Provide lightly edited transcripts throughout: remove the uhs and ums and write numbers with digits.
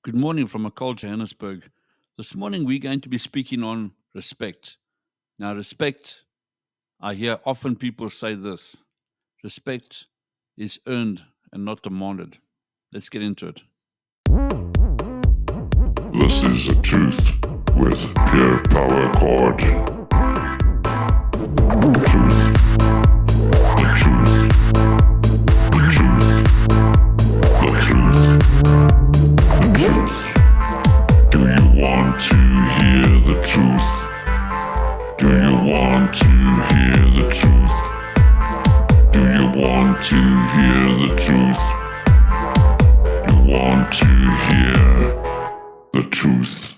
Good morning from a cold Johannesburg. This morning we're going to be speaking on respect. Now, respect, I hear often people say this: respect is earned and not demanded. Let's get into it. This is the truth with Pierre Power Cord. The truth. The truth. The truth. The truth. The truth. Do you want to hear the truth? Do you want to hear the truth? Do you want to hear the truth? You want to hear the truth.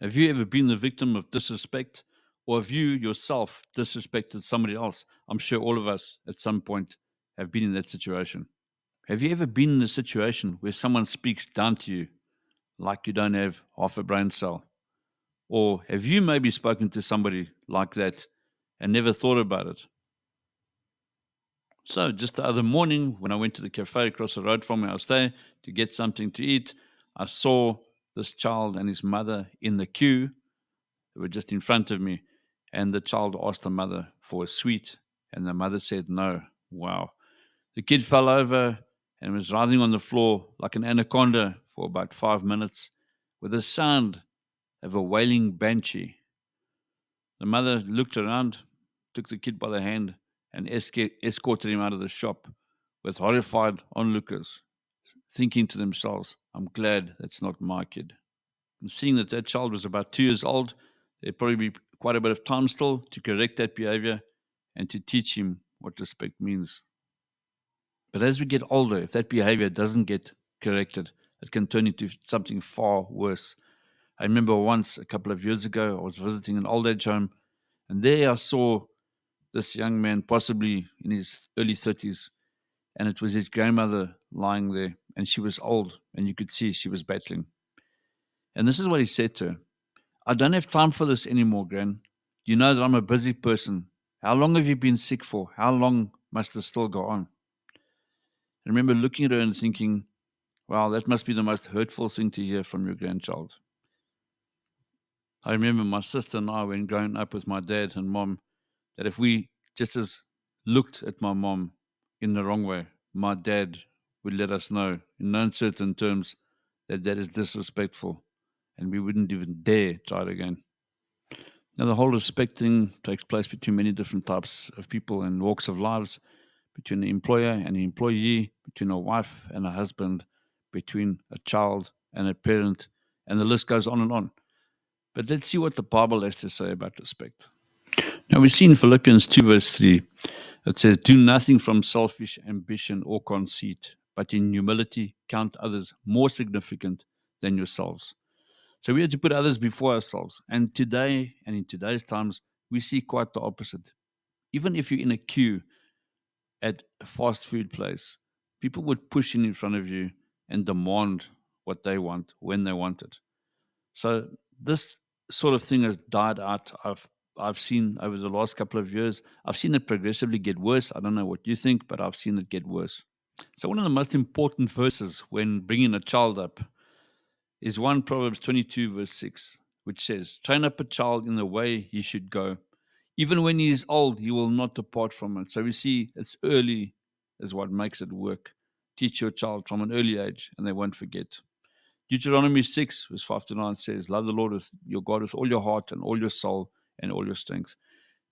Have you ever been the victim of disrespect, or have you yourself disrespected somebody else? I'm sure all of us at some point have been in that situation. Have you ever been in a situation where someone speaks down to you like you don't have half a brain cell? Or have you maybe spoken to somebody like that and never thought about it? So, just the other morning, when I went to the cafe across the road from where I stay to get something to eat, I saw this child and his mother in the queue. They were just in front of me. And the child asked the mother for a sweet, and the mother said no. Wow. The kid fell over and was writhing on the floor like an anaconda for about 5 minutes with the sound of a wailing banshee. The mother looked around, took the kid by the hand, and escorted him out of the shop with horrified onlookers, thinking to themselves, I'm glad that's not my kid. And seeing that that child was about 2 years old, there'd probably be quite a bit of time still to correct that behavior and to teach him what respect means. But as we get older, if that behavior doesn't get corrected, it can turn into something far worse. I remember once, a couple of years ago, I was visiting an old age home, and there I saw this young man, possibly in his early 30s, and it was his grandmother lying there, and she was old, and you could see she was battling. And this is what he said to her: I don't have time for this anymore, Gran. You know that I'm a busy person. How long have you been sick for? How long must this still go on? I remember looking at her and thinking, wow, that must be the most hurtful thing to hear from your grandchild. I remember my sister and I, when growing up with my dad and mom, that if we just as looked at my mom in the wrong way, my dad would let us know in no uncertain terms that that is disrespectful, and we wouldn't even dare try it again. Now, the whole respect thing takes place between many different types of people and walks of lives, between the employer and the employee, between a wife and a husband, between a child and a parent, and the list goes on and on. But let's see what the Bible has to say about respect. Now, we see in Philippians 2, verse 3, it says, do nothing from selfish ambition or conceit, but in humility count others more significant than yourselves. So we have to put others before ourselves. And today, and in today's times, we see quite the opposite. Even if you're in a queue at a fast food place, people would push in front of you and demand what they want when they want it. So this sort of thing has died out. I've seen over the last couple of years, I've seen it progressively get worse. I don't know what you think, but I've seen it get worse. So one of the most important verses when bringing a child up is 1 Proverbs 22, verse 6, which says, train up a child in the way he should go. Even when he is old, he will not depart from it. So we see it's early is what makes it work. Teach your child from an early age, and they won't forget. Deuteronomy 6, verse 5 to 9 says, love the Lord with your God with all your heart and all your soul and all your strength.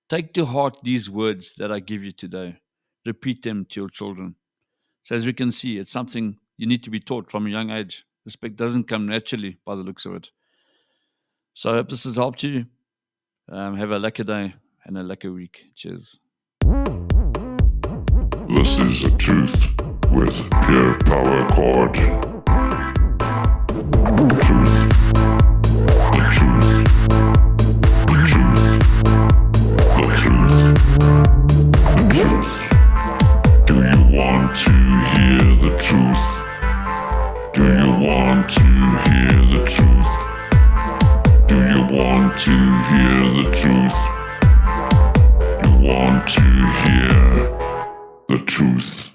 Take to heart these words that I give you today. Repeat them to your children. So as we can see, it's something you need to be taught from a young age. Respect doesn't come naturally by the looks of it. So I hope this has helped you. Have a lucky day and a lucky week. Cheers. This is the truth with Pierre Power Cord. The truth. The truth. The truth. The truth. The truth. Do you want to hear the truth? Do you want to hear the truth? Do you want to hear the truth? You want to hear the truth.